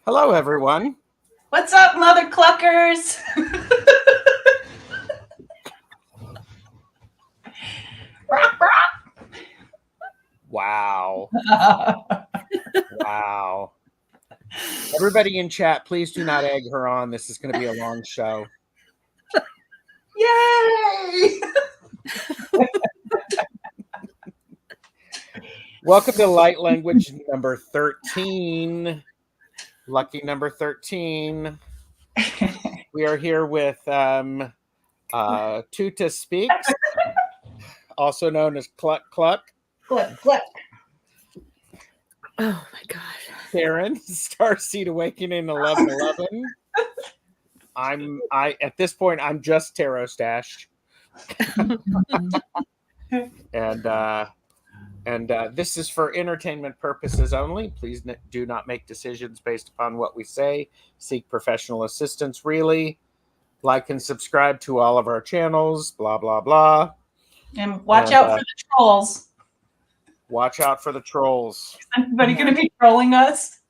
Hello, everyone. What's up, mother cluckers? Rock, rock. Wow. Wow. Everybody in chat, please do not egg her on. This is going to be a long show. Yay! Welcome to Light Language number 13. Lucky number 13. We are here with Tuta Speaks, also known as Cluck Cluck. Cluck, cluck. Oh my God. Karen, Starseed Awakening 1111. At this point, I'm just tarotstache. And this is for entertainment purposes only. Please do not make decisions based upon what we say. Seek professional assistance, really. Like and subscribe to all of our channels, blah, blah, blah. And watch out for the trolls. Watch out for the trolls. Is anybody going to be trolling us?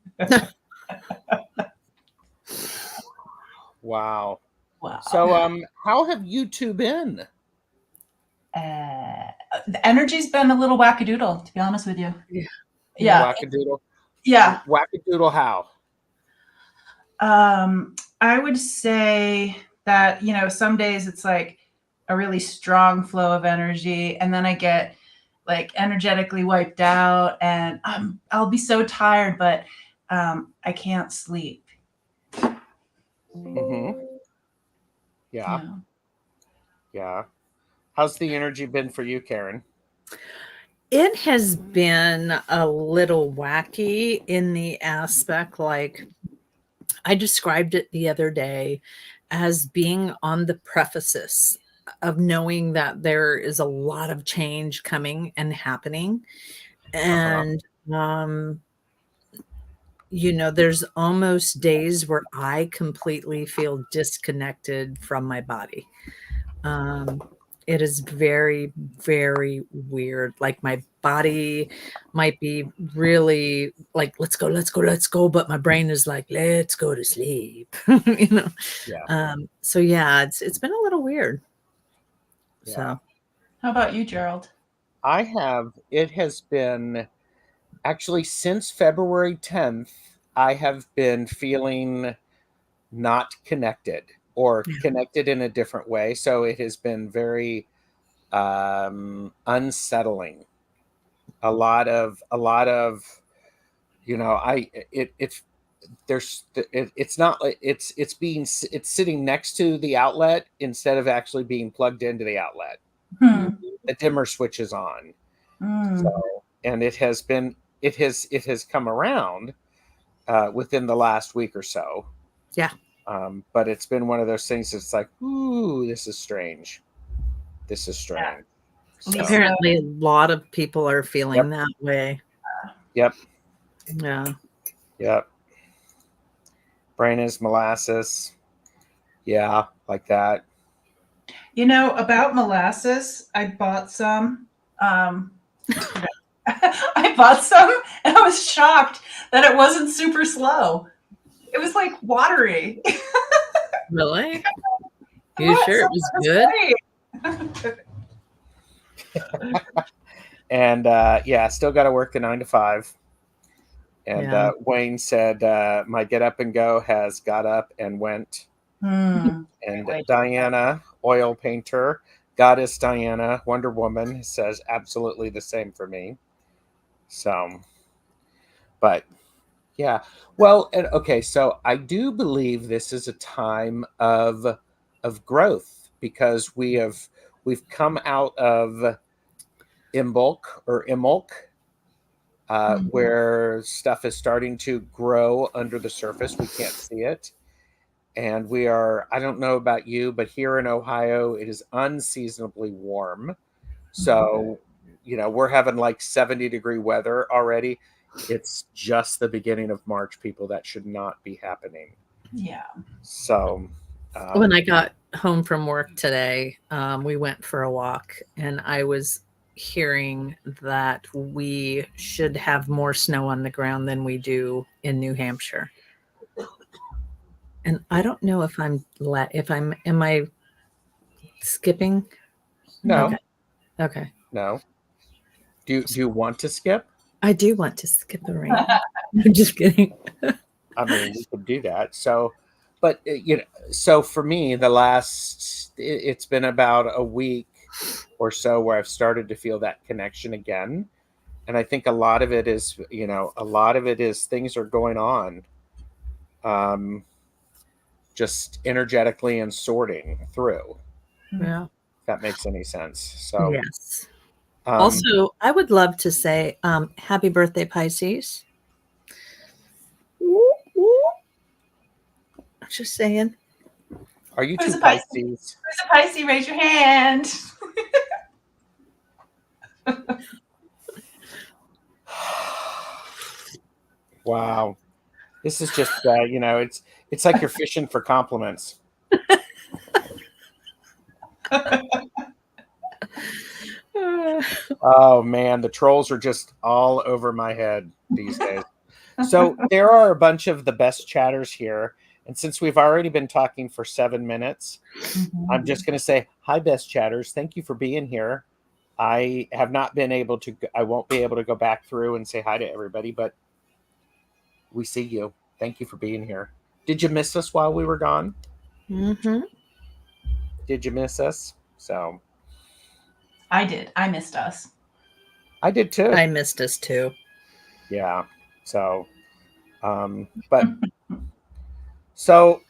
Wow. Wow. So, how have you two been? The energy's been a little wackadoodle, to be honest with you. Yeah. Wackadoodle? Yeah. Wackadoodle how? I would say that, some days it's like a really strong flow of energy, and then I get like energetically wiped out, and I'll be so tired, but I can't sleep. Mm-hmm. Yeah. How's the energy been for you, Karen? It has been a little wacky in the aspect, like I described it the other day as being on the precipice of knowing that there is a lot of change coming and happening. And, there's almost days where I completely feel disconnected from my body. It is very, very weird. Like my body might be really like, let's go. But my brain is like, let's go to sleep, Yeah. So yeah, it's been a little weird. Yeah. So how about you, Gerald? It has been actually since February 10th, I have been feeling not connected or connected in a different way. So it has been very unsettling. It's sitting next to the outlet instead of actually being plugged into the outlet. The dimmer switch is on. So, and it has come around within the last week or so. Yeah. But it's been one of those things that's like, ooh, this is strange. Yeah. So, apparently a lot of people are feeling that way. Yep. Yeah. Yep. Brain is molasses. Yeah, like that. About molasses, I bought some. I bought some, and I was shocked that it wasn't super slow. It was like watery. Really? You sure it was good? And still got to work the 9 to 5. And Wayne said, my get up and go has got up and went. And Diana, oil painter, Goddess Diana, Wonder Woman, says absolutely the same for me. So, but yeah. Well, and okay, so I do believe this is a time of growth because we've come out of Imbolc, where stuff is starting to grow under the surface. We can't see it. And I don't know about you, but here in Ohio, it is unseasonably warm. So, we're having like 70-degree weather already. It's just the beginning of March, people. That should not be happening. Yeah. So when I got home from work today, we went for a walk, and I was hearing that we should have more snow on the ground than we do in New Hampshire. And I don't know if am I skipping? No. Okay. No. Do you want to skip? I do want to skip the rain. I'm just kidding. I mean, we could do that. So, but so for me, it's been about a week or so where I've started to feel that connection again. And I think a lot of it is things are going on, just energetically and sorting through. Yeah. If that makes any sense. So, yes. Also, I would love to say happy birthday, Pisces. Just saying. Are you two Pisces? Who's a Pisces? Raise your hand. Wow. This is just, it's like you're fishing for compliments. Oh, man. The trolls are just all over my head these days. So there are a bunch of the best chatters here. And since we've already been talking for 7 minutes, I'm just going to say, hi, best chatters. Thank you for being here. I have not been able to, I won't be able to go back through and say hi to everybody, but we see you. Thank you for being here. Did you miss us while we were gone? Mm-hmm. Did you miss us? So I did. I missed us. I did too. I missed us too. Yeah. So, but so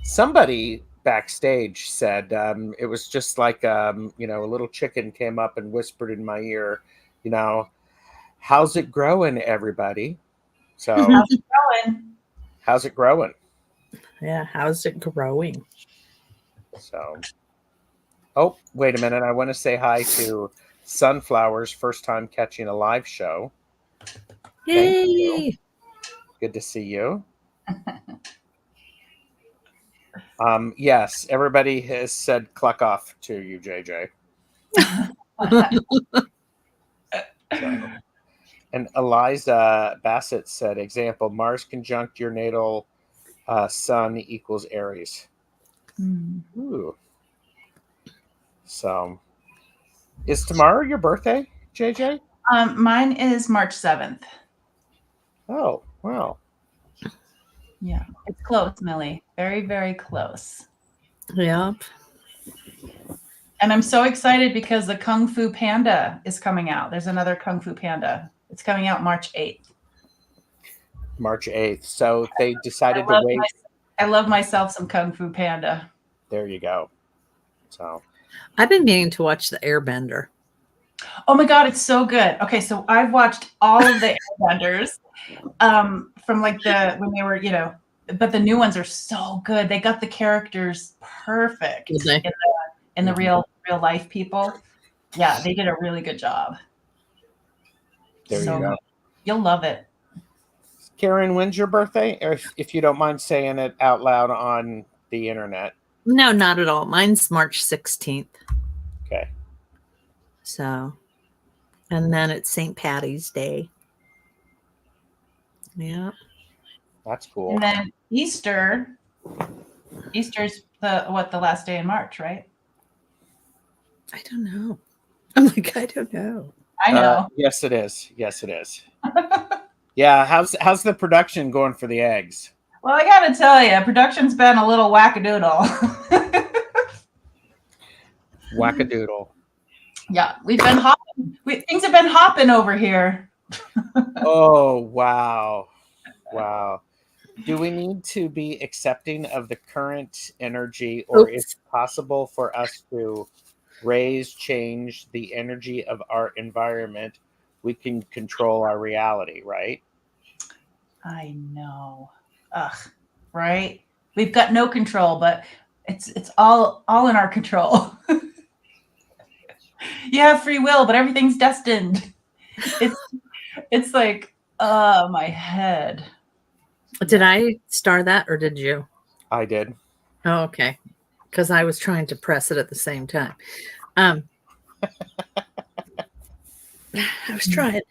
somebody backstage said it was just like a little chicken came up and whispered in my ear, how's it growing, everybody? So how's it growing? How's it growing? Yeah, how's it growing? So, oh, wait a minute. I want to say hi to Sunflower's first time catching a live show. Yay! Thank you. Good to see you. Yes, everybody has said cluck off to you, JJ. So, and Eliza Bassett said, example, Mars conjunct your natal sun equals Aries. Ooh. So, is tomorrow your birthday, JJ? Mine is March 7th. Oh, wow. Yeah, it's close, Millie. Very, very close. Yep. And I'm so excited because the Kung Fu Panda is coming out. There's another Kung Fu Panda. It's coming out March 8th. March 8th. So they decided to wait. I love myself some Kung Fu Panda. There you go. So I've been meaning to watch The Airbender. Oh my God, it's so good. Okay, so I've watched all of the Airbenders from like when they were, but the new ones are so good. They got the characters perfect in the real life people. Yeah, they did a really good job. There you go. You'll love it. Karen, when's your birthday? Or if you don't mind saying it out loud on the internet. No, not at all. Mine's March 16th. Okay. So, and then it's St. Patty's Day. Yeah. That's cool. And then Easter's the last day in March, right? I don't know. I'm like, I don't know. I know. Yes, it is. Yes, it is. Yeah. How's the production going for the eggs? Well, I got to tell you, production's been a little wackadoodle. Wackadoodle. Yeah, we've been hopping. Things have been hopping over here. Oh, wow. Wow. Do we need to be accepting of the current energy, or is it possible for us to change the energy of our environment? We can control our reality, right? I know. Ugh, right? We've got no control, but it's all in our control. You have free will, but everything's destined. It's like, my head. Did I star that or did you? I did. Oh, okay. Because I was trying to press it at the same time. I was trying.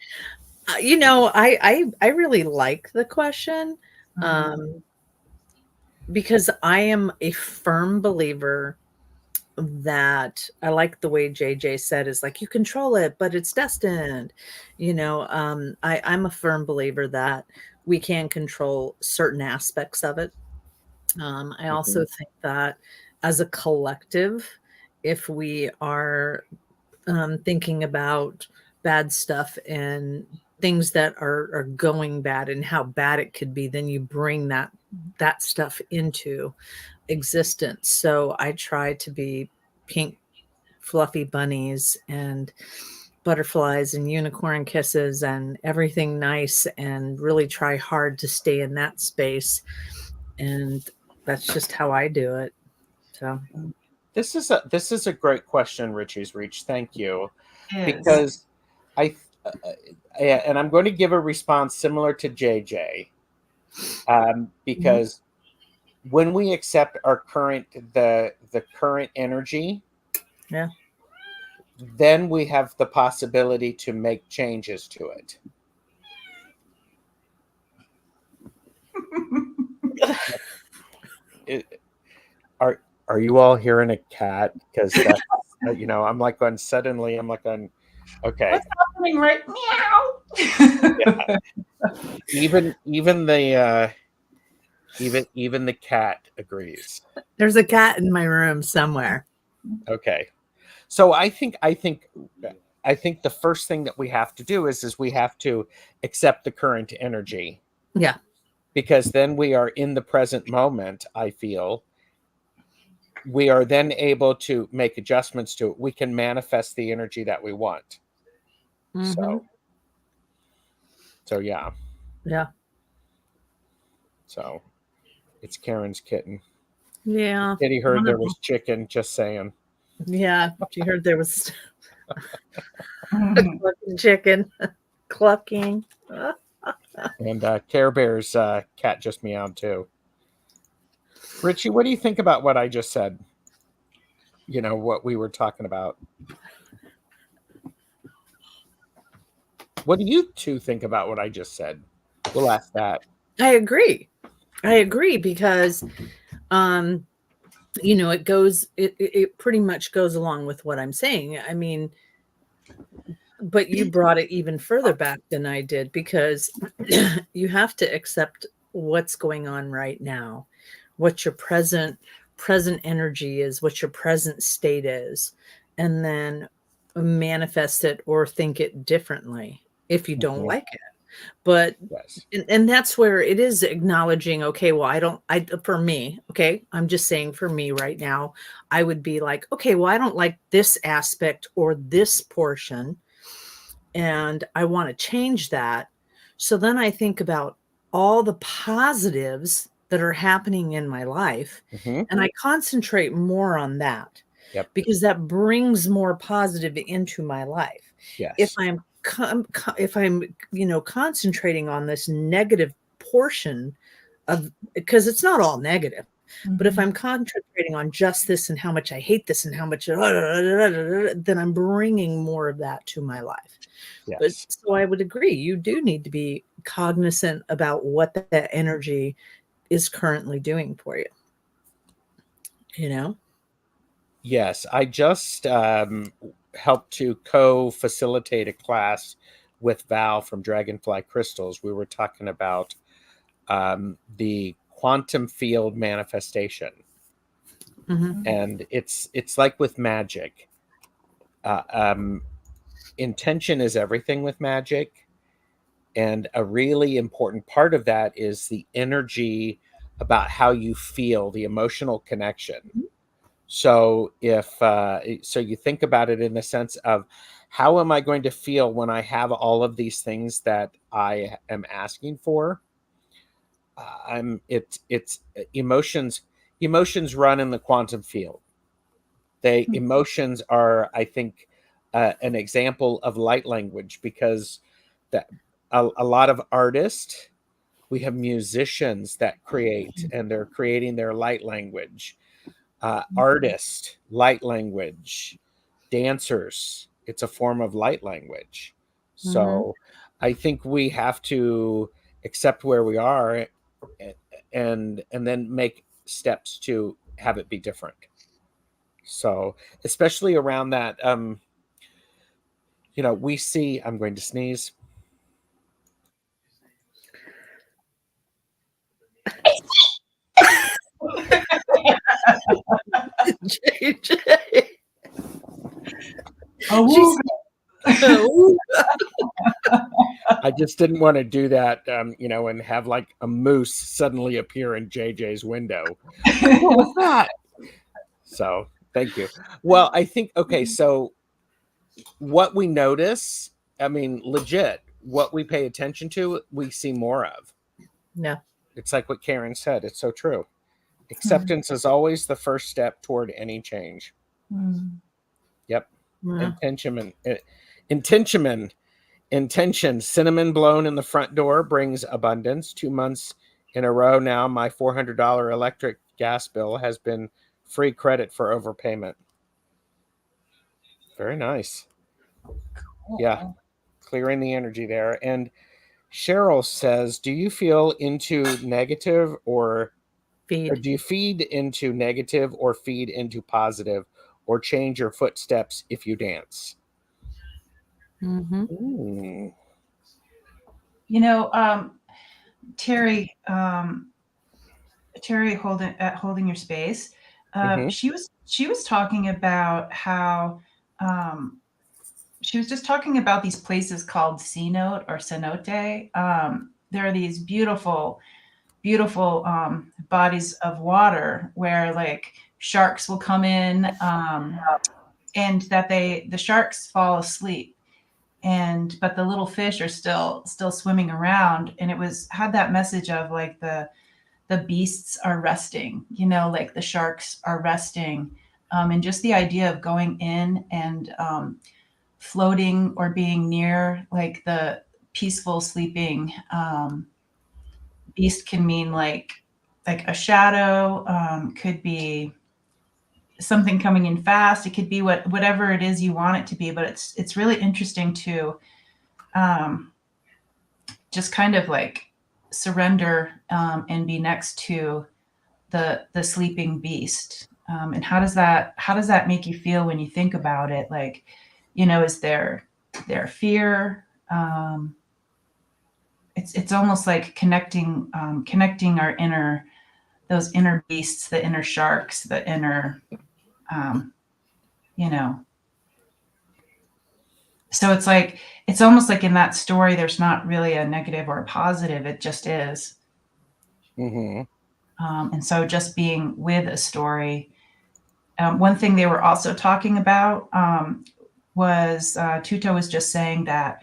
You know, I really like the question, because I am a firm believer that I like the way JJ said is like, you control it, but it's destined. You know, I'm a firm believer that we can control certain aspects of it. I also think that as a collective, if we are thinking about bad stuff and things that are going bad and how bad it could be, then you bring that stuff into existence. So I try to be pink fluffy bunnies and butterflies and unicorn kisses and everything nice, and really try hard to stay in that space. And that's just how I do it. So this is a great question, Richie's Reach. Thank you. Yes. Because and I'm going to give a response similar to JJ, because when we accept our the current energy, yeah, then we have the possibility to make changes to it. Are you all hearing a cat? Because that's you know, I'm like on suddenly I'm like on okay. What's happening right now? Even the cat agrees. there's a cat in my room somewhere. Okay. So I think the first thing that we have to do is we have to accept the current energy. Yeah. Because then we are in the present moment, I feel. We are then able to make adjustments to it. We can manifest the energy that we want. So yeah. Yeah. So it's Karen's kitten. Yeah. Kitty heard there was chicken, just saying. Yeah. She heard there was a clucking chicken. Clucking. And Care Bear's cat just meowed too. Richie, what do you think about what I just said? You know, what we were talking about. What do you two think about what I just said? We'll ask that. I agree because you know, it pretty much goes along with what I'm saying. I mean, but you brought it even further back than I did, because you have to accept what's going on right now, what your present energy is, what your present state is, and then manifest it or think it differently if you don't like it. But yes. And that's where it is acknowledging, okay, well, for me, okay, I'm just saying for me right now, I would be like, okay, well, I don't like this aspect or this portion, and I want to change that. So then I think about all the positives that are happening in my life, and I concentrate more on that. Yep. Because that brings more positive into my life. Yes. If I'm you know, concentrating on this negative portion of, because it's not all negative, but if I'm concentrating on just this and how much I hate this and how much, then I'm bringing more of that to my life. Yes. But so I would agree, you do need to be cognizant about what that energy is currently doing for you. You know? Yes, I just helped to co-facilitate a class with Val from Dragonfly Crystals. We were talking about the quantum field manifestation, and it's like with magic. Intention is everything with magic, and a really important part of that is the energy about how you feel, the emotional connection. So so you think about it in the sense of, how am I going to feel when I have all of these things that I am asking for? It's emotions. Emotions run in the quantum field. Emotions are, I think, an example of light language, because that a lot of artists, we have musicians that create, and they're creating their light language. Artist, light language, dancers. It's a form of light language. So I think we have to accept where we are and then make steps to have it be different. So especially around that, we see, I'm going to sneeze. JJ. Oh, I just didn't want to do that, and have like a moose suddenly appear in JJ's window. What was that? So thank you. Well, I think, okay, so what we notice, I mean, legit, what we pay attention to, we see more of. Yeah. It's like what Karen said. It's so true. Acceptance is always the first step toward any change. Yep. Intention. Cinnamon blown in the front door brings abundance. 2 months in a row now, my $400 electric gas bill has been free credit for overpayment. Very nice. cool. Yeah. Clearing the energy there. And Cheryl says, do you feel into negative or do you feed into negative or feed into positive or change your footsteps if you dance? Terry, holding your space. She was talking about how she was just talking about these places called cenote or cenote. There are these beautiful bodies of water where like sharks will come in, and that the sharks fall asleep, but the little fish are still swimming around, and had that message of like the beasts are resting, like the sharks are resting, and just the idea of going in and floating or being near like the peaceful sleeping beast can mean like a shadow, could be something coming in fast. It could be whatever it is you want it to be, but it's really interesting to just kind of like surrender and be next to the sleeping beast. And how does that make you feel when you think about it? Like, is there fear? It's almost like connecting our those inner beasts, the inner sharks, the inner, so it's almost like in that story, there's not really a negative or a positive. It just is. And so just being with a story. One thing they were also talking about was Tuto was just saying that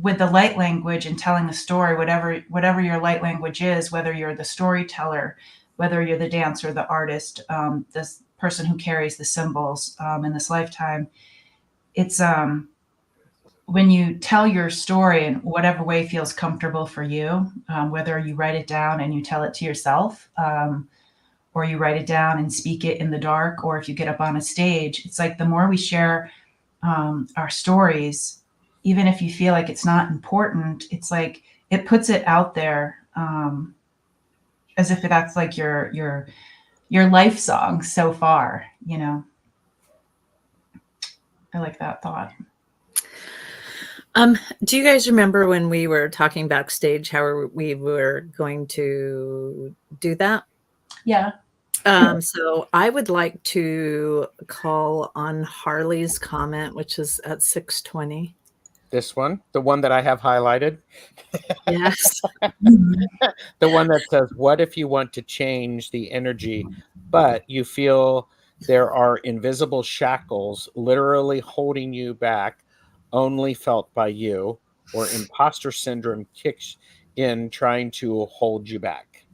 with the light language and telling a story, whatever your light language is, whether you're the storyteller, whether you're the dancer, the artist, this person who carries the symbols in this lifetime, it's when you tell your story in whatever way feels comfortable for you, whether you write it down and you tell it to yourself, or you write it down and speak it in the dark, or if you get up on a stage, it's like the more we share our stories, even if you feel like it's not important, it's like it puts it out there, as if that's like your life song so far. I like that thought. Do you guys remember when we were talking backstage how we were going to do that? Yeah. So I would like to call on Harley's comment, which is at 6:20. This one, the one that I have highlighted. Yes. The one that says, what if you want to change the energy, but you feel there are invisible shackles literally holding you back, only felt by you, or imposter syndrome kicks in trying to hold you back?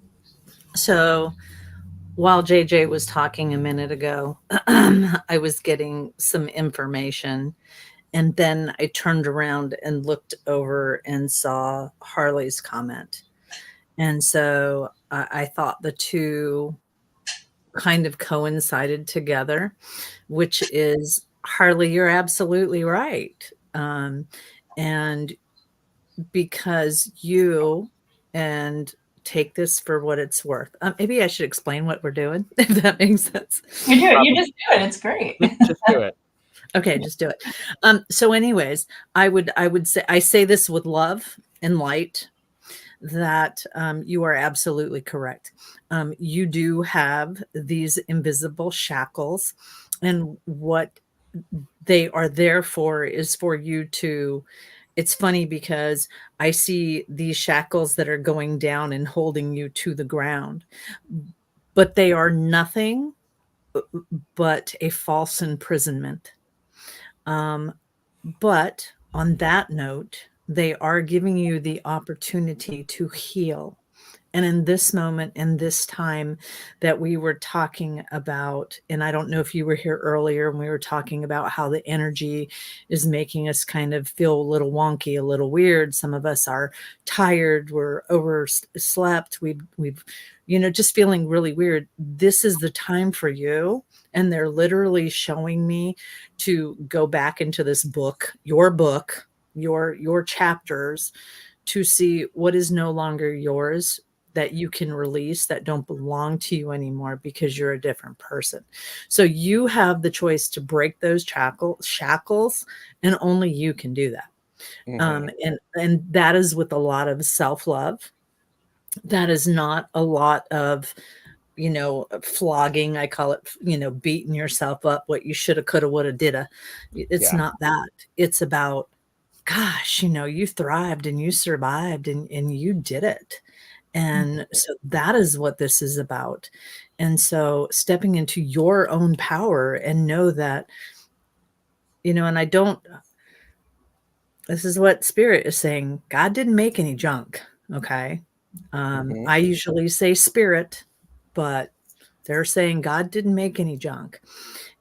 So while JJ was talking a minute ago, I was getting some information, and then I turned around and looked over and saw Harley's comment. And so I thought the two kind of coincided together, which is Harley, you're absolutely right. And because you, and take this for what it's worth. Maybe I should explain what we're doing, if that makes sense. You do it. You just do it. It's great. Just do it. Okay, just do it. So anyways, I would say, I say this with love and light, that you are absolutely correct. You do have these invisible shackles, and what they are there for is for you to, it's funny because I see these shackles that are going down and holding you to the ground, but they are nothing but a false imprisonment. But on that note, they are giving you the opportunity to heal. And in this moment, in this time that we were talking about, and I don't know if you were here earlier, and we were talking about how the energy is making us kind of feel a little wonky, a little weird. Some of us are tired, we're overslept, we've just feeling really weird. This is the time for you. And they're literally showing me to go back into this book, your chapters, to see what is no longer yours, that you can release, that don't belong to you anymore because you're a different person. So you have the choice to break those shackles, and only you can do that. And that is with a lot of self-love. That is not a lot of flogging. I call it, beating yourself up, what you shoulda, coulda, woulda, didda. It's not that. It's about, gosh, you thrived and you survived and you did it. And so that is what this is about. And so stepping into your own power, and know that, and this is what Spirit is saying. God didn't make any junk. Okay. I usually say spirit, but they're saying God didn't make any junk.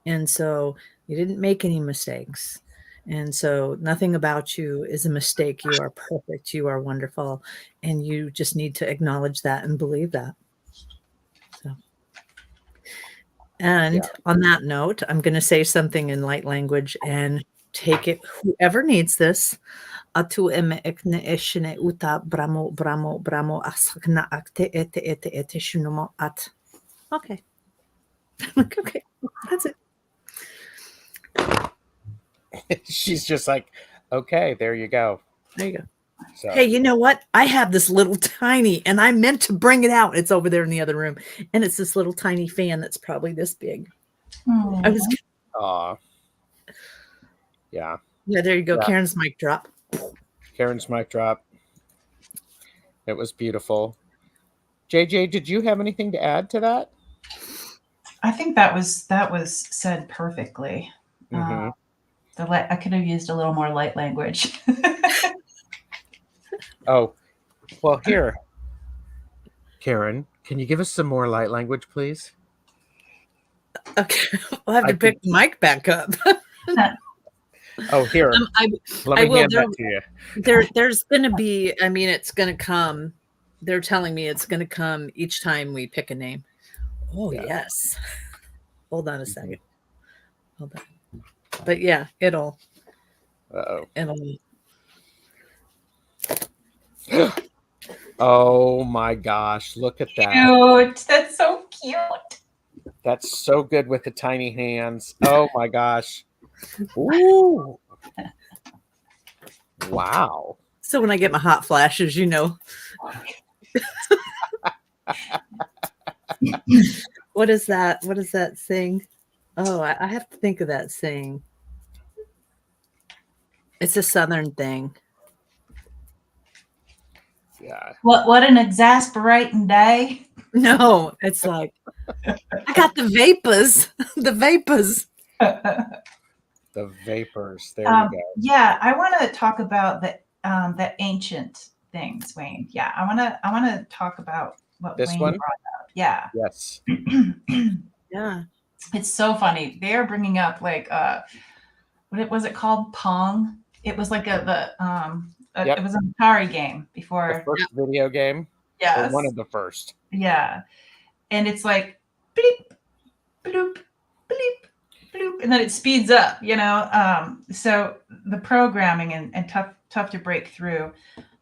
And so you didn't make any mistakes. And so nothing about you is a mistake. You are perfect. You are wonderful. And you just need to acknowledge that and believe that. So, and on that note, I'm going to say something in light language, and take it, whoever needs this. Atu eme ekne eshine uta bramo asakna akte ete shunomo at. Okay. Okay. That's it. She's just like, okay, there you go. There you go. So. Hey, you know what? I have this little tiny, and I meant to bring it out. It's over there in the other room. And it's this little tiny fan that's probably this big. I was. Yeah. Yeah, there you go. Yeah. Karen's mic drop. Karen's mic drop. It was beautiful. JJ, did you have anything to add to that? I think that was said perfectly. I could have used a little more light language. Oh, well, here, Karen, can you give us some more light language, please? Okay, we'll have to pick the mic back up. Oh, here. Let me hand that to you. There's going to be, it's going to come. They're telling me it's going to come each time we pick a name. Oh, yes. Hold on a second. Hold on. But yeah, it'll. Oh my gosh, look at that. Cute. That's so cute. That's so good with the tiny hands. Oh my gosh. Ooh. Wow. So when I get my hot flashes, What is that? What is that saying? Oh, I have to think of that saying. It's a Southern thing. Yeah. What an exasperating day. No, it's like, I got the vapors. The vapors. The vapors. There you go. Yeah, I want to talk about the ancient things, Wayne. Yeah, I want to talk about what this Wayne one brought up. Yeah. Yes. Yeah. It's so funny. They are bringing up what was it called? Pong. It was like it was an Atari game before. The first video game. Yes. Or one of the first. Yeah. And it's like bleep, bloop, bleep, bloop, and then it speeds up, you know. So the programming and tough to break through.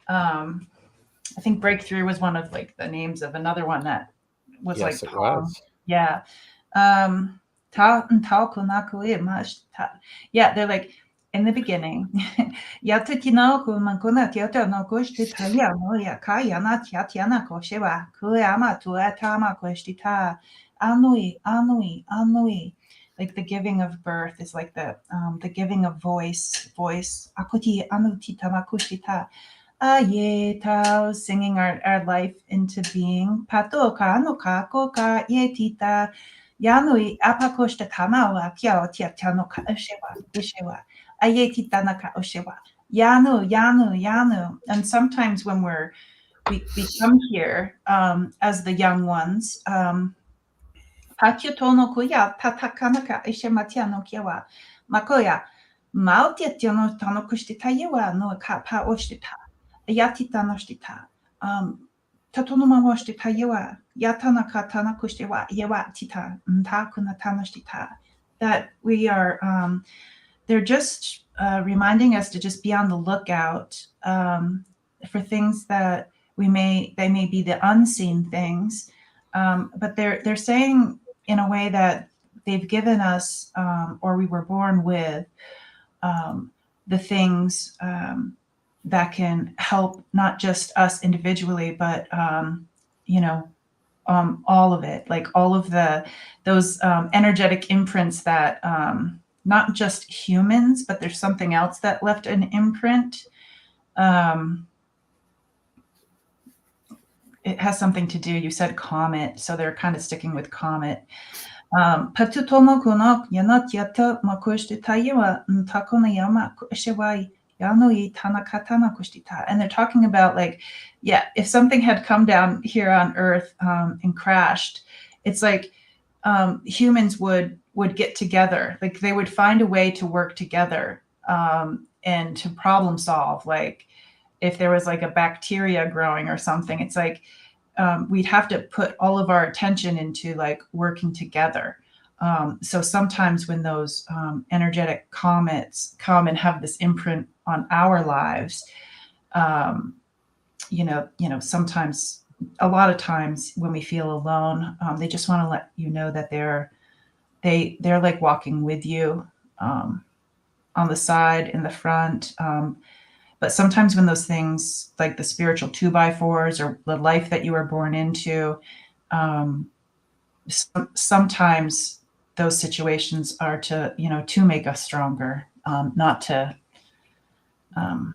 I think Breakthrough was one of like the names of another one that was Yes, like it was. Yeah. Yeah, they're like in the beginning. Like the giving of birth is like the giving of voice. Singing our life into being. Patoka no ka ko ka ye tita. Yanui apakoshta tamawa kiao tia no ka ushewa. Aye tita na ka ushewa. Yanu. And sometimes when we come here as the young ones, Patio no kuya tatakanaka ishematia no kiawa. Makoya. Mautia tiono tano kushtita yewa no ka pa oshtita. Yatita noshtita. Tatonoma washtita yewa. Yatana katana kushtewa yewa tita. Nta kuna tanoshtita. That we are, they're just reminding us to just be on the lookout for things that they may be the unseen things, but they're saying in a way that they've given us, or we were born with, the things that can help not just us individually, but all of it, like all of those energetic imprints that not just humans, but there's something else that left an imprint. It has something to do. You said comet, so they're kind of sticking with comet. And they're talking about like, yeah, if something had come down here on Earth and crashed, it's like humans would get together, like they would find a way to work together and to problem solve. Like if there was like a bacteria growing or something, it's like we'd have to put all of our attention into like working together. So sometimes when those energetic comets come and have this imprint on our lives, sometimes, a lot of times when we feel alone, they just want to let you know that they're like walking with you on the side, in the front. But sometimes when those things, like the spiritual 2x4s or the life that you were born into, sometimes those situations are to make us stronger, not to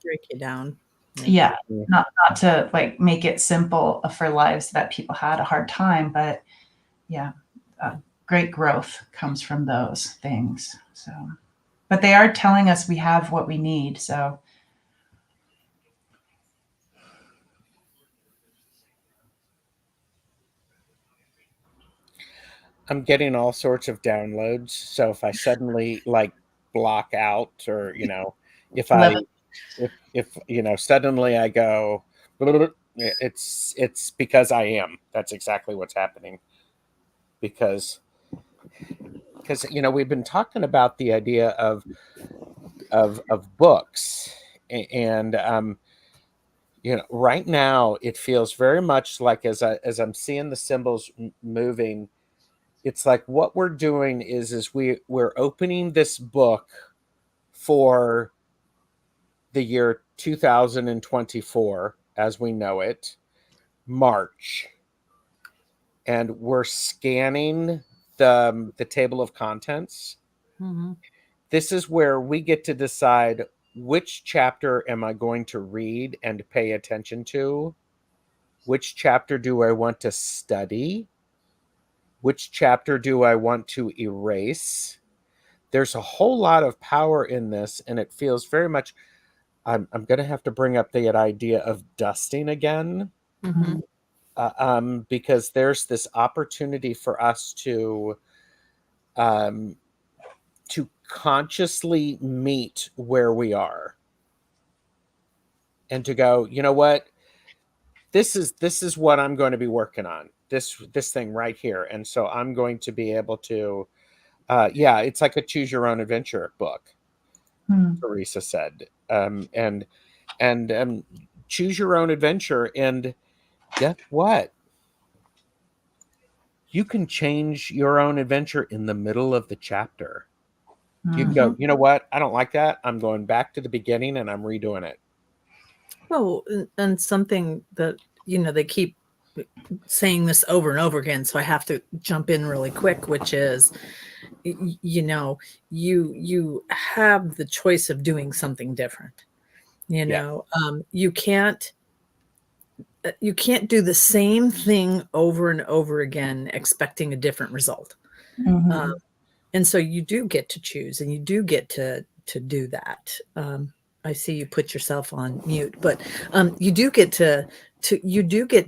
break you down. Yeah, not to like make it simple for lives that people had a hard time, but yeah, great growth comes from those things. So, but they are telling us we have what we need. So. I'm getting all sorts of downloads. So if I suddenly like block out, or if suddenly I go, it's because I am. That's exactly what's happening. Because we've been talking about the idea of books, and right now it feels very much like as I'm seeing the symbols moving, it's like what we're doing is we're opening this book for the year 2024 as we know it, March, and we're scanning the table of contents. Mm-hmm. This is where we get to decide which chapter am I going to read and pay attention to, which chapter do I want to study, which chapter do I want to erase. There's a whole lot of power in this, and it feels very much, I'm going to have to bring up the idea of dusting again, because there's this opportunity for us to consciously meet where we are and to go, you know what, this is what I'm going to be working on, this thing right here. And so I'm going to be able to Yeah, it's like a choose your own adventure book. Hmm. Teresa said, and choose your own adventure. And guess what? You can change your own adventure in the middle of the chapter. You can go, you know what? I don't like that. I'm going back to the beginning and I'm redoing it. Well, and something that, they keep saying this over and over again, so I have to jump in really quick, which is, you have the choice of doing something different. You can't do the same thing over and over again expecting a different result. And so you do get to choose, and you do get to do that. I see you put yourself on mute, but you do get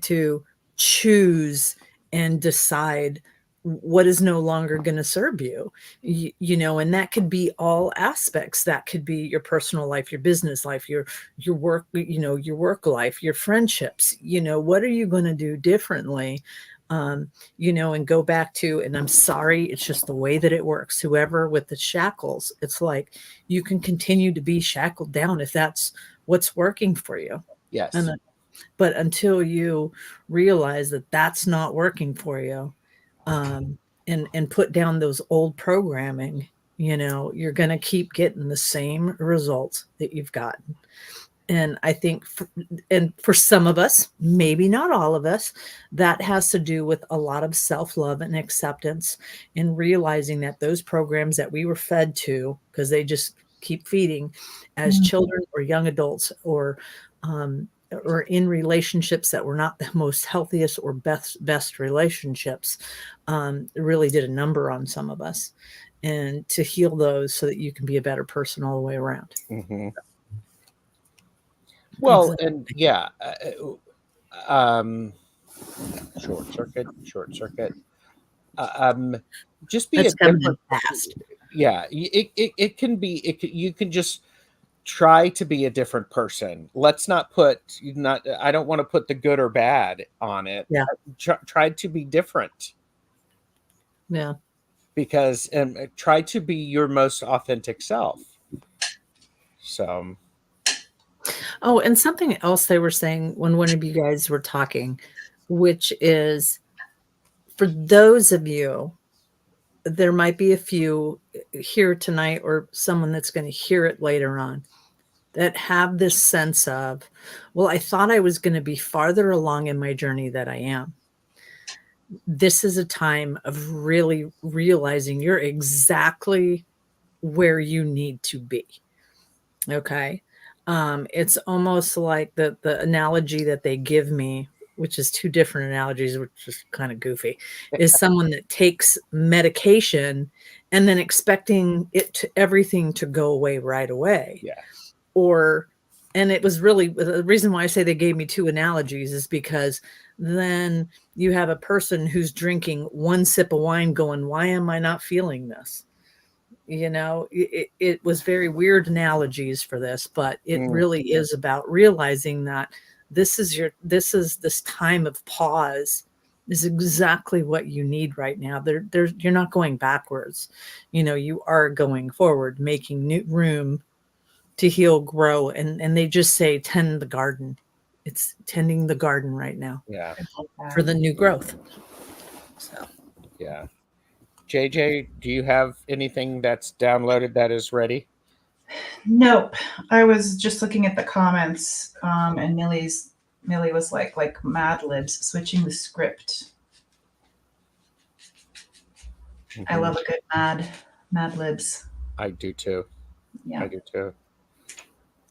to choose and decide what is no longer going to serve you. And that could be all aspects. That could be your personal life, your business life, your work, your work life, your friendships. What are you going to do differently? And go back to, and I'm sorry, it's just the way that it works. Whoever with the shackles, it's like you can continue to be shackled down if that's what's working for you. Yes. But until you realize that that's not working for you, and put down those old programming, you're going to keep getting the same results that you've gotten. And I think, for some of us, maybe not all of us, that has to do with a lot of self-love and acceptance, and realizing that those programs that we were fed to, because they just keep feeding as children or young adults, or in relationships that were not the most healthiest or best relationships, really did a number on some of us. And to heal those so that you can be a better person all the way around. Well, and yeah, short circuit. Just be That's a different. fast. Yeah, it can be. You can just try to be a different person. Let's not put I don't want to put the good or bad on it. Yeah. Try to be different. Yeah. Because try to be your most authentic self. So. Oh, and something else they were saying when one of you guys were talking, which is, for those of you, there might be a few here tonight, or someone that's going to hear it later on, that have this sense of, well, I thought I was going to be farther along in my journey than I am. This is a time of really realizing you're exactly where you need to be. Okay. It's almost like the analogy that they give me, which is two different analogies, which is kind of goofy, is someone that takes medication and then expecting everything to go away right away. Yeah. And it was really, the reason why I say they gave me two analogies is because then you have a person who's drinking one sip of wine going, why am I not feeling this? It was very weird analogies for this, but it really is about realizing that this time of pause is exactly what you need right now. You're not going backwards. You are going forward, making new room to heal, grow. And they just say, tend the garden. It's tending the garden right now. Yeah. For the new growth. So. Yeah. JJ, do you have anything that's downloaded that is ready? Nope. I was just looking at the comments, and Millie was like Mad Libs, switching the script. I love a good Mad Libs. I do too. Yeah. I do too.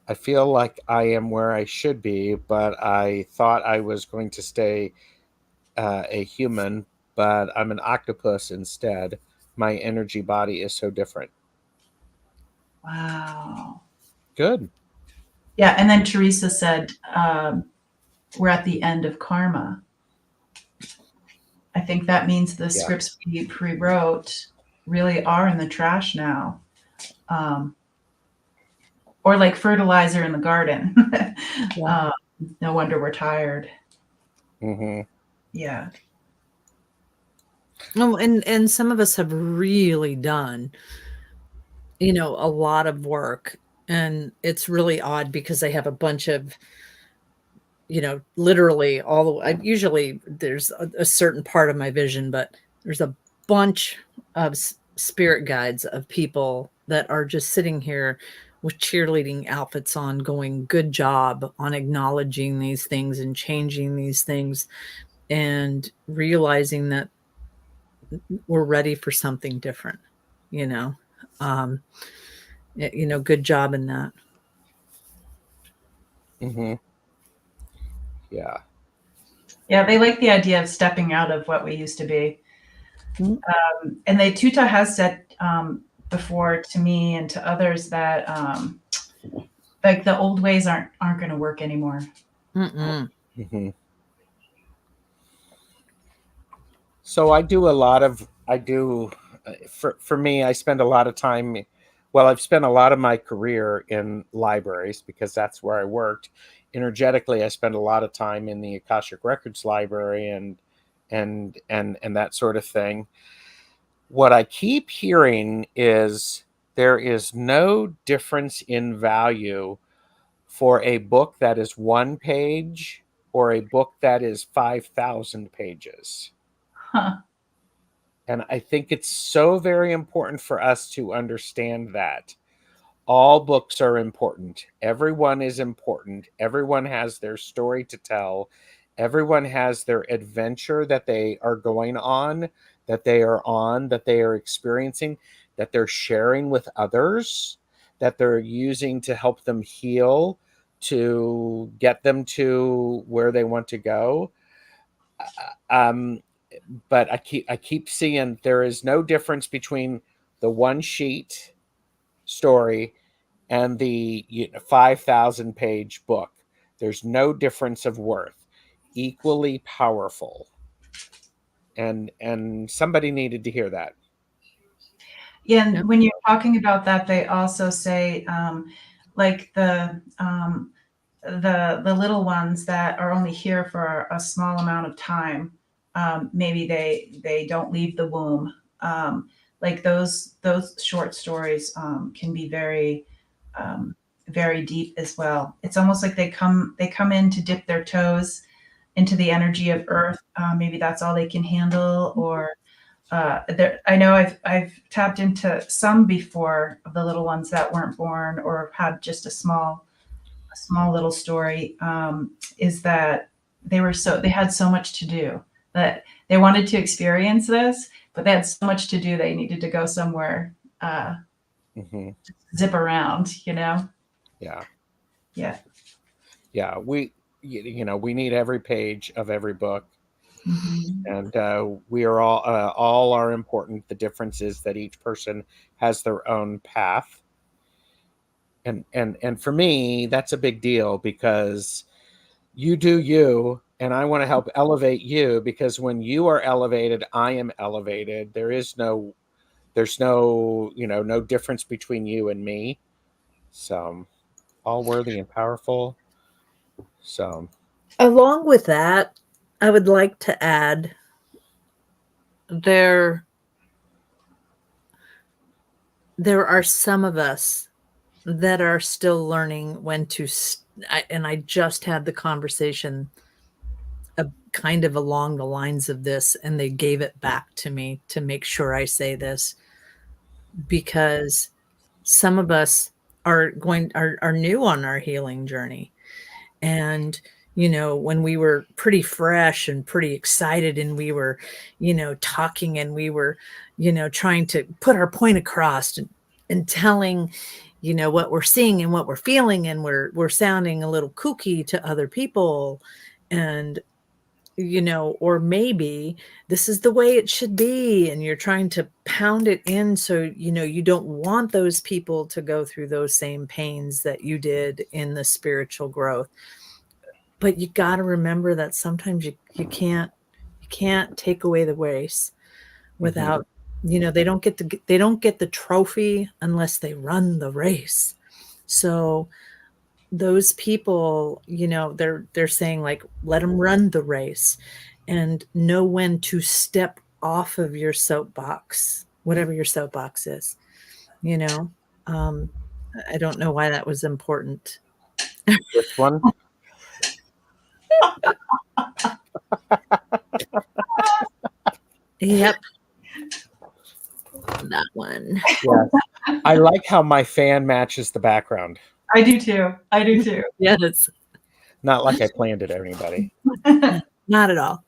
I feel like I am where I should be, but I thought I was going to stay a human, but I'm an octopus instead. My energy body is so different. Wow. Good. Yeah, and then Teresa said, we're at the end of karma. I think that means the scripts we pre-wrote really are in the trash now. Or like fertilizer in the garden. No wonder we're tired. Mm-hmm. Yeah. Oh, and some of us have really done, a lot of work, and it's really odd because I have a bunch of, literally usually there's a certain part of my vision, but there's a bunch of spirit guides of people that are just sitting here with cheerleading outfits on, going, good job on acknowledging these things and changing these things and realizing that we're ready for something different, you know. Um, good job in that. Mm-hmm. Yeah. Yeah, they like the idea of stepping out of what we used to be. And Tuta has said before to me and to others that like the old ways aren't going to work anymore. Mm-hmm. So for me, I spend a lot of time. Well, I've spent a lot of my career in libraries because that's where I worked. Energetically, I spend a lot of time in the Akashic Records library and that sort of thing. What I keep hearing is there is no difference in value for a book that is 1 page or a book that is 5,000 pages. Huh. And I think it's so very important for us to understand that all books are important. Everyone is important. Everyone has their story to tell. Everyone has their adventure that they are going on, that they are experiencing, that they're sharing with others, that they're using to help them heal, to get them to where they want to go. Um, but I keep seeing there is no difference between the one sheet story and the 5,000 page book. There's no difference of worth. Equally powerful. And somebody needed to hear that. Yeah, and when you're talking about that, they also say like the little ones that are only here for a small amount of time. Maybe they don't leave the womb. Like those short stories can be very very deep as well. It's almost like they come in to dip their toes into the energy of Earth. Maybe that's all they can handle, or I know I've tapped into some before of the little ones that weren't born or had just a small little story. Is that they had so much to do that they wanted to experience this, but they had so much to do they needed to go somewhere, Mm-hmm. zip around, Yeah. Yeah. Yeah. We need every page of every book. Mm-hmm. And we are all are important. The difference is that each person has their own path. And for me, that's a big deal because you do you, and I want to help elevate you, because when you are elevated, I am elevated. There's no difference between you and me. So all worthy and powerful. So Along with that, I would like to add there are some of us that are still learning when to and I just had the conversation kind of along the lines of this, and they gave it back to me to make sure I say this, because some of us are new on our healing journey. And when we were pretty fresh and pretty excited, and we were talking, and we were trying to put our point across, and telling what we're seeing and what we're feeling, and we're sounding a little kooky to other people, and or maybe this is the way it should be, and you're trying to pound it in, so you don't want those people to go through those same pains that you did in the spiritual growth. But you got to remember that sometimes you can't take away the race without they don't get the trophy unless they run the race. So those people, they're saying, like, let them run the race and know when to step off of your soapbox, whatever your soapbox is, I don't know why that was important. This one? Yep. That one. Yes. I like how my fan matches the background. I do too. I do too. Yes. Not like I planned it, anybody. Not at all.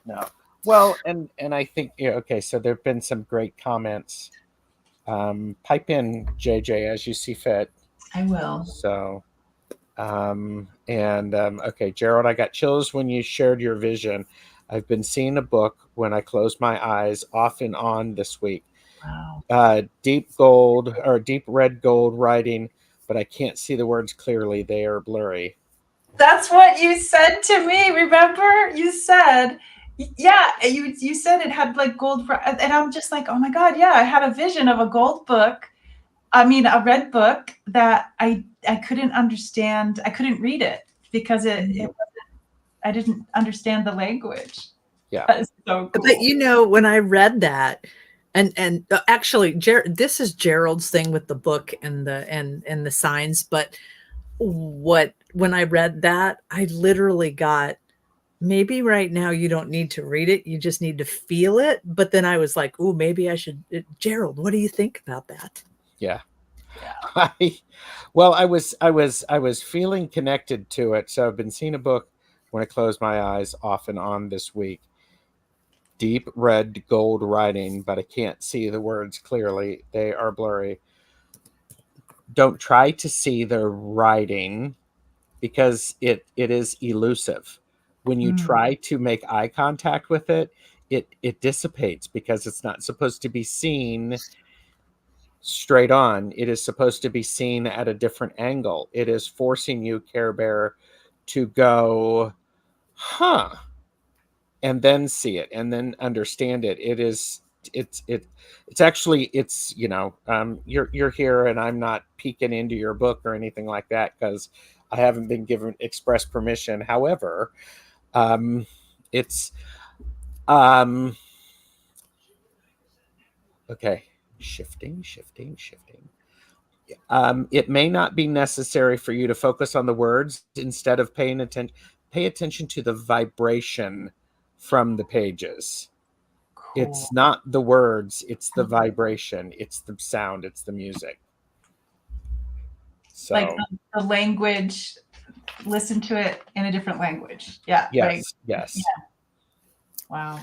No. Well, and I think, okay, so there have been some great comments. Pipe in, JJ, as you see fit. I will. So, okay, Gerald, I got chills when you shared your vision. I've been seeing a book when I close my eyes off and on this week. Wow. Deep gold or deep red gold writing, but I can't see the words clearly. They are blurry. That's what you said to me. Remember, you said, yeah, you said it had like gold, and I'm just like, oh my God, yeah, I had a vision of a gold book. I mean, a red book that I couldn't understand. I couldn't read it because it wasn't, I didn't understand the language. Yeah. That is so cool. But when I read that, and actually, this is Gerald's thing with the book and the signs. But when I read that, I literally got, maybe right now you don't need to read it, you just need to feel it. But then I was like, oh, maybe I should. Gerald, what do you think about that? Yeah. Well, I was feeling connected to it. So I've been seeing a book when I close my eyes off and on this week. Deep red gold writing, but I can't see the words clearly. They are blurry. Don't try to see the writing because it is elusive. When you try to make eye contact with it, it dissipates because it's not supposed to be seen straight on. It is supposed to be seen at a different angle. It is forcing you, Care Bear, to go, huh, and then see it and then understand it. It's actually, you're here and I'm not peeking into your book or anything like that because I haven't been given express permission. However, it's okay. Shifting. It may not be necessary for you to focus on the words. Instead of pay attention to the vibration from the pages. Cool. It's not the words, it's the vibration, it's the sound, it's the music. So, like the language, listen to it in a different language. Yeah. Yes. Yeah. Wow.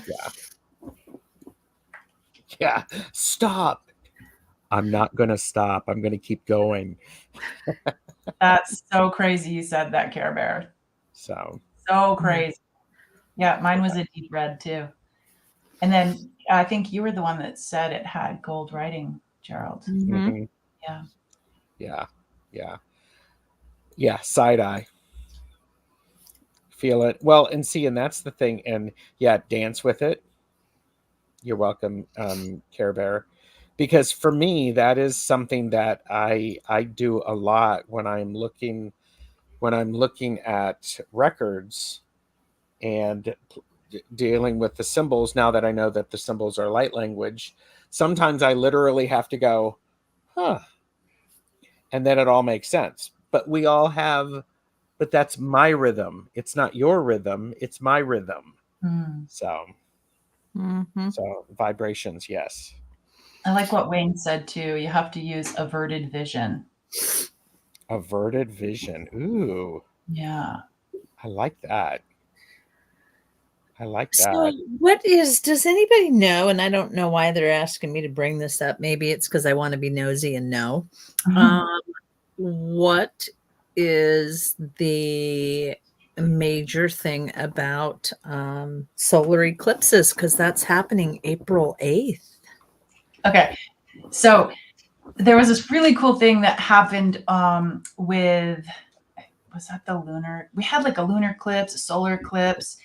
Yeah. Stop. I'm not going to stop. I'm going to keep going. That's so crazy you said that, Care Bear. So crazy. Yeah, mine was a deep red too. And then I think you were the one that said it had gold writing, Gerald. Mm-hmm. Yeah. Side eye. Feel it. Well, and see, and that's the thing. And yeah, dance with it. You're welcome, Care Bear. Because for me, that is something that I do a lot when I'm looking at records and dealing with the symbols. Now that I know that the symbols are light language, sometimes I literally have to go, huh, and then it all makes sense. But we all have, but that's my rhythm. It's not your rhythm. It's my rhythm. So vibrations, yes. I like what Wayne said too. You have to use averted vision. Averted vision. Ooh. Yeah. I like that. So does anybody know, and I don't know why they're asking me to bring this up. Maybe it's because I want to be nosy and know. What is the major thing about solar eclipses? Because that's happening April 8th. Okay. So there was this really cool thing that happened with, was that the lunar? We had like a lunar eclipse, a solar eclipse.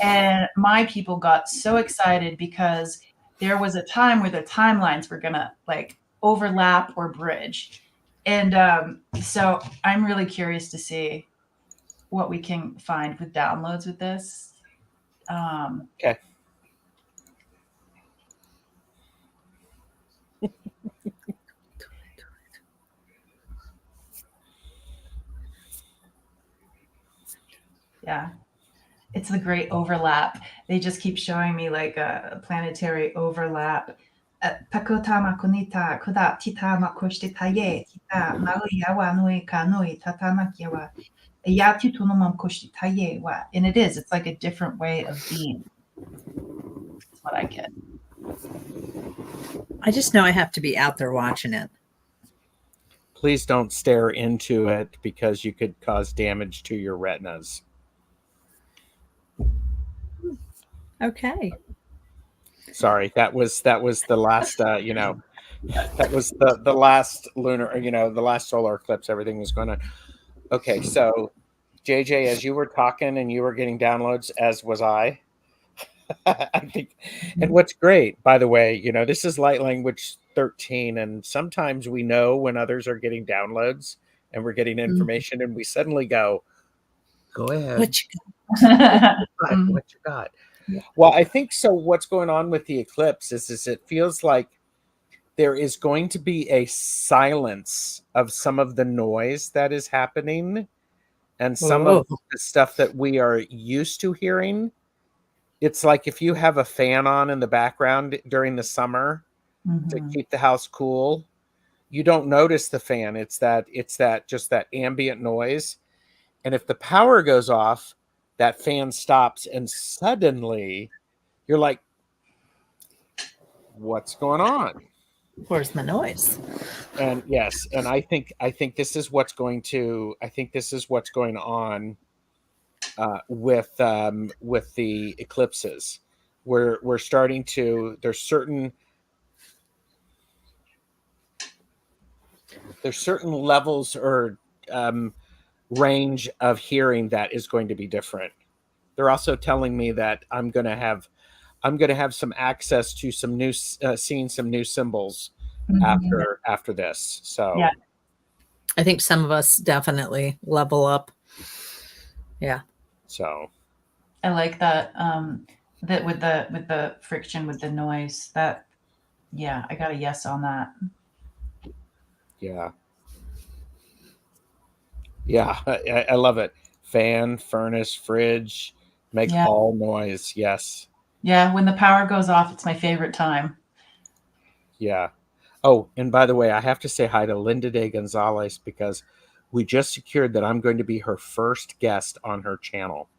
And my people got so excited because there was a time where the timelines were going to like overlap or bridge. And so I'm really curious to see what we can find with downloads with this. Okay. Yeah. It's the great overlap. They just keep showing me like a planetary overlap. Takotama kunita kuda tita makoshte taye tita maui nui kanui tatanakiwa yati tunomam koshte taye wa. And it is. It's like a different way of being. That's what I get. I just know I have to be out there watching it. Please don't stare into it because you could cause damage to your retinas. Okay. Sorry, that was the last that was the last lunar, the last solar eclipse. Everything was going on. Okay, so JJ, as you were talking and you were getting downloads, as was I. I think, and what's great, by the way, this is light language 13, and sometimes we know when others are getting downloads and we're getting information, and we suddenly go ahead. What you got? What you got? Well, I think so. What's going on with the eclipse is it feels like there is going to be a silence of some of the noise that is happening and some of the stuff that we are used to hearing. It's like if you have a fan on in the background during the summer to keep the house cool, you don't notice the fan. It's that just that ambient noise. And if the power goes off, that fan stops, and suddenly you're like, what's going on? Where's my noise? And yes, and I think this is what's going on with the eclipses. We're starting to there's certain levels or range of hearing that is going to be different. They're also telling me that I'm going to have some access to some new seeing some new symbols after this. So yeah, I think some of us definitely level up. Yeah. So I like that that with the friction with the noise. That I got a yes on that. Yeah. I love it. Fan, furnace, fridge, make all noise. Yes. Yeah, when the power goes off, it's my favorite time. Yeah. Oh, and by the way, I have to say hi to Linda de Gonzalez because we just secured that I'm going to be her first guest on her channel.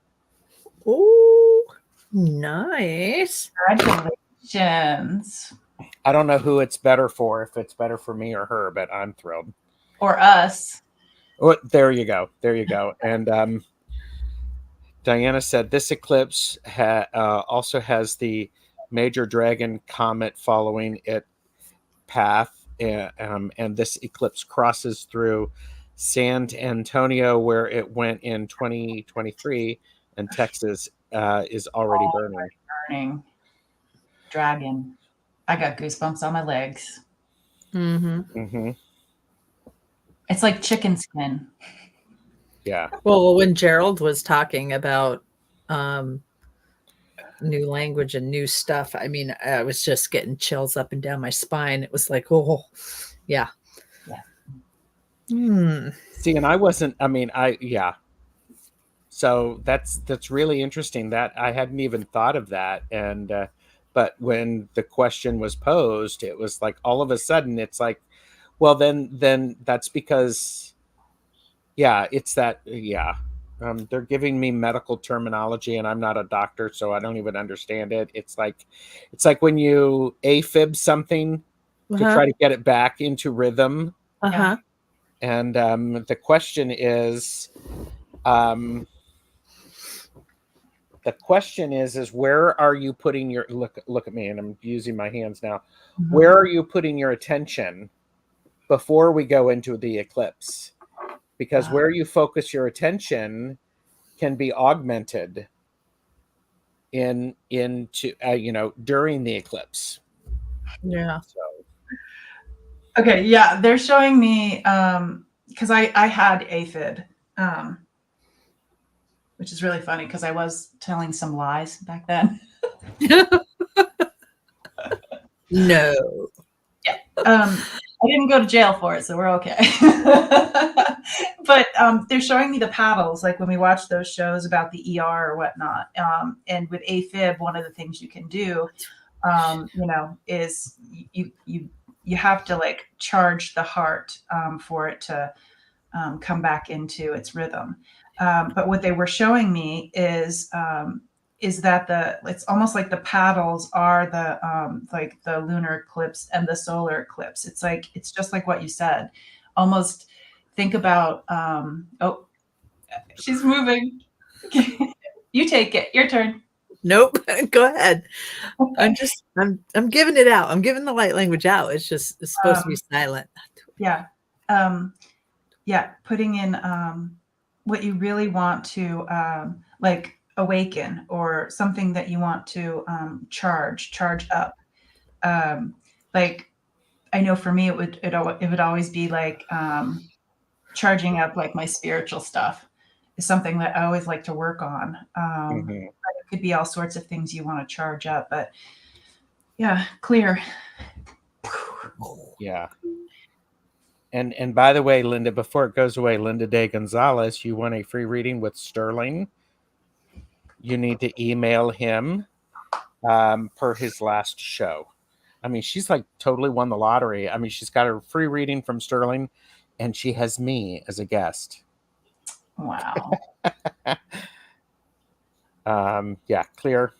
Oh, nice. Congratulations. I don't know who it's better for, if it's better for me or her, but I'm thrilled. Or us. Oh, there you go. And Diana said this eclipse also has the major dragon comet following it path, and this eclipse crosses through San Antonio, where it went in 2023, and Texas is already burning. Dragon. I got goosebumps on my legs. It's like chicken skin. Yeah. Well, when Gerald was talking about new language and new stuff, I mean, I was just getting chills up and down my spine. It was like, oh, yeah. See, and so that's really interesting. That I hadn't even thought of that. And but when the question was posed, it was like all of a sudden it's like, well, then that's because it's that they're giving me medical terminology and I'm not a doctor, so I don't even understand it. It's like when you AFib something to try to get it back into rhythm. And the question is where are you putting your look at me, and I'm using my hands now. Where are you putting your attention before we go into the eclipse? Because where you focus your attention can be augmented into during the eclipse. Yeah. So. Okay. Yeah, they're showing me because I had aphid, which is really funny because I was telling some lies back then. No. Yeah. I didn't go to jail for it, so we're okay. But they're showing me the paddles, like when we watch those shows about the ER or whatnot. And with AFib, one of the things you can do, is you have to like charge the heart for it to come back into its rhythm. But what they were showing me is that it's almost like the paddles are the like the lunar eclipse and the solar eclipse. It's just like what you said. Almost think about oh, she's moving. You take it. Your turn. Nope. Go ahead. I'm giving it out. I'm giving the light language out. It's supposed to be silent. Yeah. Yeah. Putting in what you really want to like awaken, or something that you want to charge up. Like I know for me, it would always be like charging up like my spiritual stuff is something that I always like to work on. Mm-hmm. It could be all sorts of things you want to charge up, but yeah, clear. Yeah. And by the way, Linda, before it goes away, Linda Day Gonzalez, you want a free reading with Sterling? You need to email him per his last show. I mean, she's like totally won the lottery. I mean, she's got a free reading from Sterling, and she has me as a guest. Wow. Yeah, clear.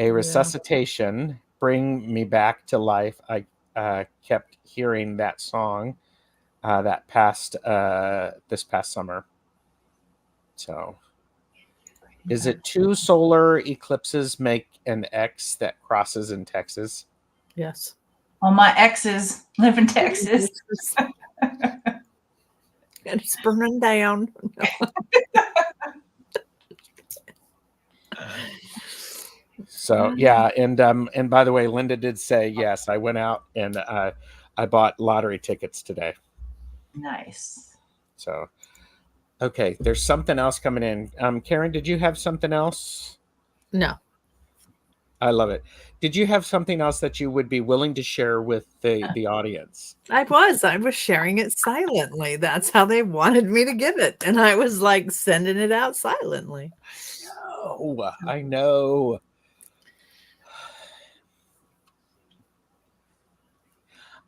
A resuscitation, bring me back to life. I kept hearing that song this past summer. So, is it 2 solar eclipses make an X that crosses in Texas? Yes. All my exes live in Texas. And it's burning down. So yeah, and by the way, Linda did say yes. I went out and I bought lottery tickets today. Nice. So okay, there's something else coming in. Karen, did you have something else? No. I love it. Did you have something else that you would be willing to share with the audience? I was sharing it silently. That's how they wanted me to give it. And I was like sending it out silently. Oh, I know.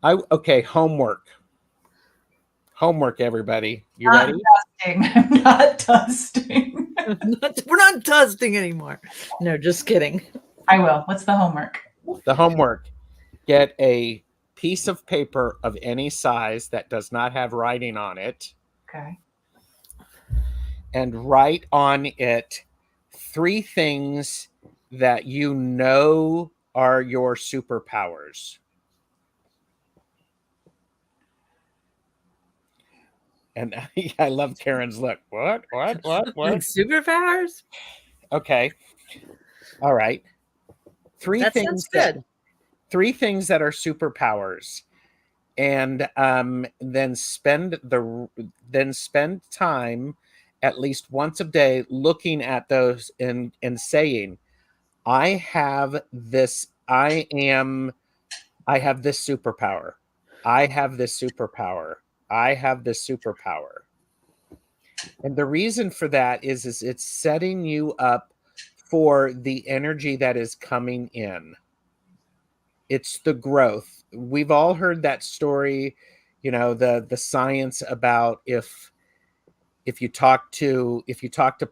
Okay, homework. Homework, everybody. You ready? I'm not dusting. We're not dusting anymore. No, just kidding. I will. What's the homework? The homework. Get a piece of paper of any size that does not have writing on it. Okay. And write on it 3 things that you know are your superpowers. And I love Karen's look. What? Like superpowers? Okay. All right. 3 That things sounds good. 3 things that are superpowers. And then spend time at least once a day looking at those and saying, I have this superpower. I have this superpower. I have this superpower. And the reason for that is it's setting you up for the energy that is coming in. It's the growth. We've all heard that story, the science about if you talk to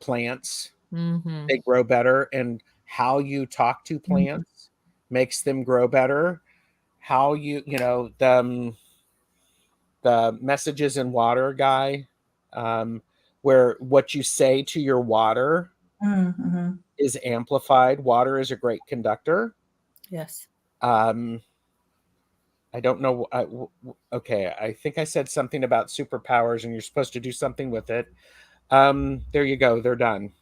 plants, Mm-hmm. they grow better, and how you talk to plants makes them grow better. How the messages in water guy, where what you say to your water is amplified. Water is a great conductor. Yes. I don't know. Okay, I think I said something about superpowers, and you're supposed to do something with it. There you go. They're done.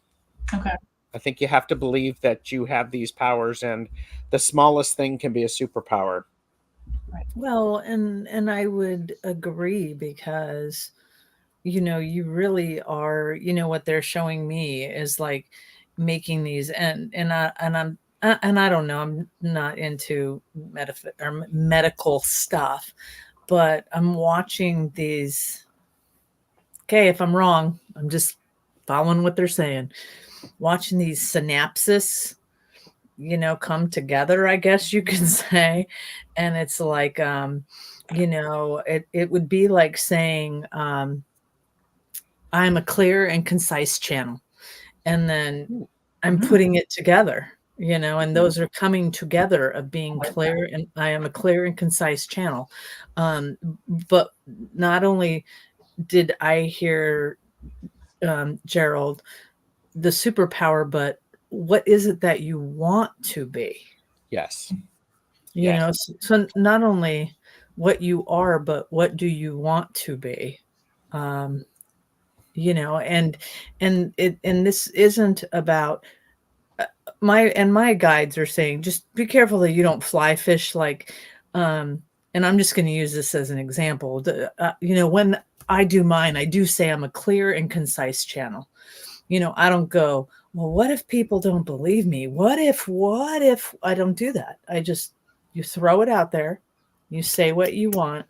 Okay. I think you have to believe that you have these powers, and the smallest thing can be a superpower. Well, and I would agree, because you really are, what they're showing me is like making these, and I don't know, I'm not into medical stuff, but I'm watching these okay, if I'm wrong, I'm just following what they're saying. Watching these synapses, come together, I guess you can say. And it's like, it would be like saying, I'm a clear and concise channel. And then I'm putting it together, and those are coming together of being clear. And I am a clear and concise channel. But not only did I hear, Gerald, the superpower, but what is it that you want to be? Yes. So not only what you are, but what do you want to be? And this isn't about my guides are saying, just be careful that you don't fly fish and I'm just going to use this as an example. When I do mine, I do say I'm a clear and concise channel. I don't go, well, what if people don't believe me? What if I don't do that? You throw it out there, you say what you want,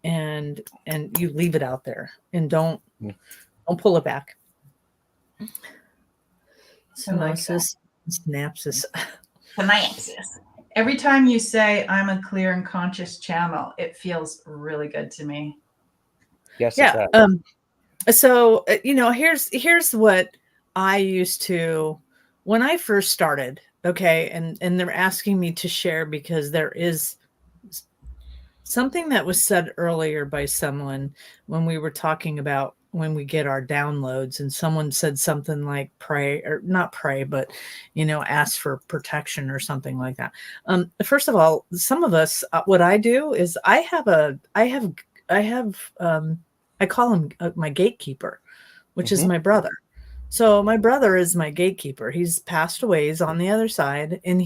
and you leave it out there, and don't pull it back. Synapses. Every time you say I'm a clear and conscious channel, it feels really good to me. Yes. Yeah. So, here's what I used to, when I first started, okay, and they're asking me to share because there is something that was said earlier by someone when we were talking about when we get our downloads, and someone said something like pray, or not pray, but, ask for protection or something like that. First of all, some of us, what I do is I call him my gatekeeper, which is my brother. So my brother is my gatekeeper. He's passed away. He's on the other side, and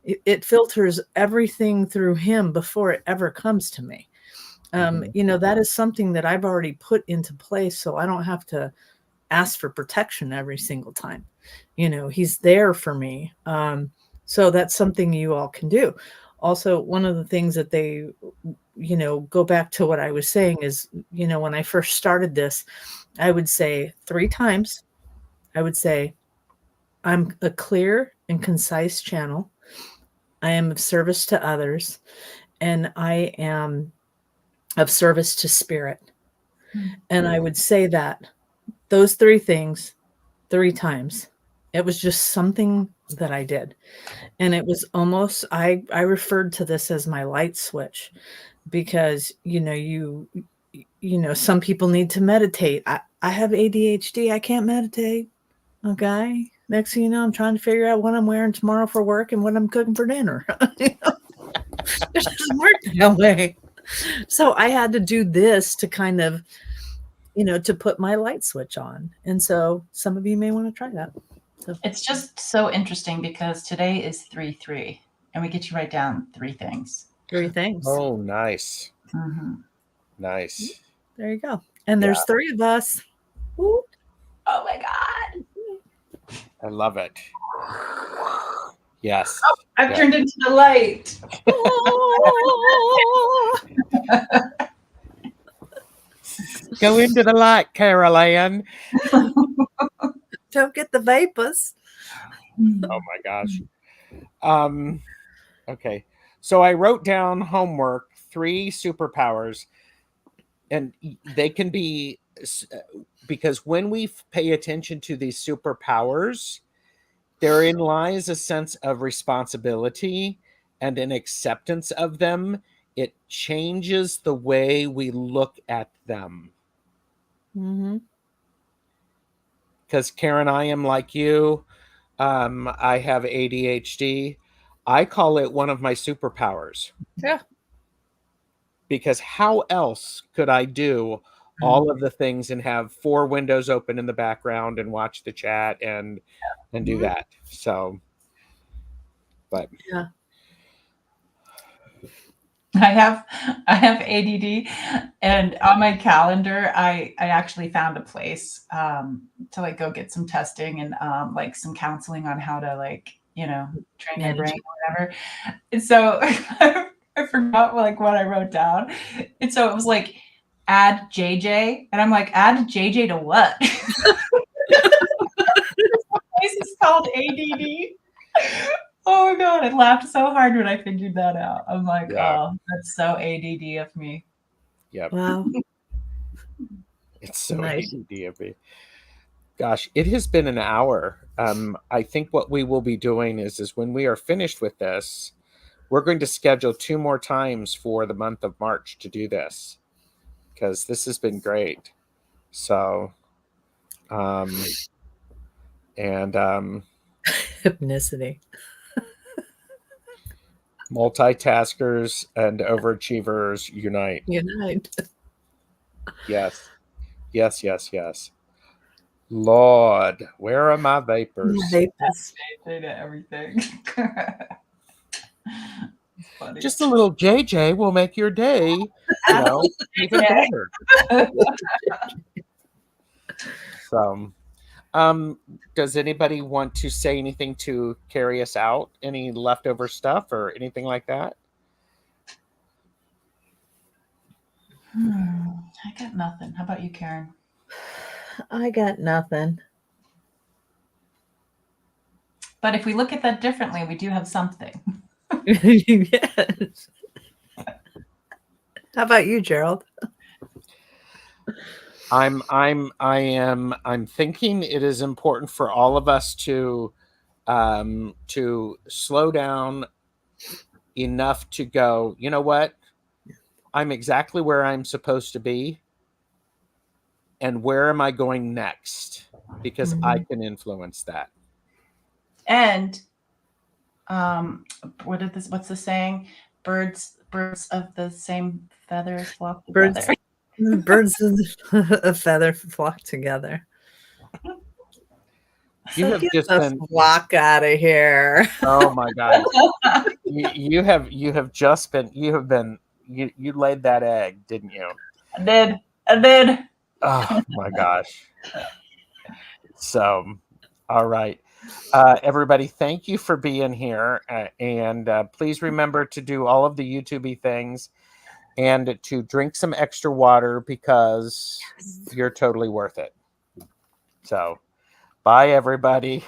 it filters everything through him before it ever comes to me. That is something that I've already put into place, so I don't have to ask for protection every single time. He's there for me. So that's something you all can do. Also, one of the things that they, go back to what I was saying is, when I first started this, I would say 3 times, I would say, I'm a clear and concise channel. I am of service to others, and I am of service to spirit. And I would say those 3 things 3 times. It was just something that I did. And it was almost, I referred to this as my light switch, because, some people need to meditate. I have ADHD. I can't meditate. Okay. Next thing you know, I'm trying to figure out what I'm wearing tomorrow for work and what I'm cooking for dinner. It doesn't work that way. So I had to do this to kind of, to put my light switch on. And so some of you may want to try that. So. It's just so interesting because today is 3/3, and we get to write down 3 things. 3 things. Oh, nice. Nice. There you go. And there's 3 of us. Woo. Oh my God. I love it. Yes. Oh, I've turned into the light. Go into the light, Carol-Ann. Don't get the vapors. Oh my gosh. Okay. So I wrote down homework, 3 superpowers, and they can be, because when we pay attention to these superpowers, therein lies a sense of responsibility and an acceptance of them. It changes the way we look at them. Because Karen, I am like you. I have ADHD. I call it one of my superpowers. Yeah. Because how else could I do all of the things and have 4 windows open in the background and watch the chat and do that? So, but yeah. I have ADD, and on my calendar, I actually found a place to like go get some testing and like some counseling on how to train my brain or whatever. And so I forgot like what I wrote down, and so it was like add JJ. And I'm like, add JJ to what? This is called ADD. Oh my God. I laughed so hard when I figured that out. I'm like, oh, that's so ADD of me. Yep. Wow. It's so Nice. ADD of me. Gosh, it has been an hour. I think what we will be doing is when we are finished with this, we're going to schedule 2 more times for the month of March to do this, because this has been great. So, Hypnicity. multitaskers and overachievers unite. Unite. Yes. Yes, yes, yes. Lord, where are my vapors? That's JJ to everything. Funny. Just a little JJ will make your day, even better. So, does anybody want to say anything to carry us out? Any leftover stuff or anything like that? I got nothing. How about you, Karen? I got nothing. But if we look at that differently, we do have something. Yes. How about you, Gerald? I'm thinking it is important for all of us to slow down enough to go, you know what? I'm exactly where I'm supposed to be. And where am I going next? Because I can influence that. And what's the saying? Birds of the same feathers flock together. Birds of a feather flock together. You have just been walk out of here. Oh my God! you laid that egg, didn't you? I did. Oh my gosh! So, all right, everybody, thank you for being here, and please remember to do all of the YouTubey things, and to drink some extra water because you're totally worth it. So, bye, everybody.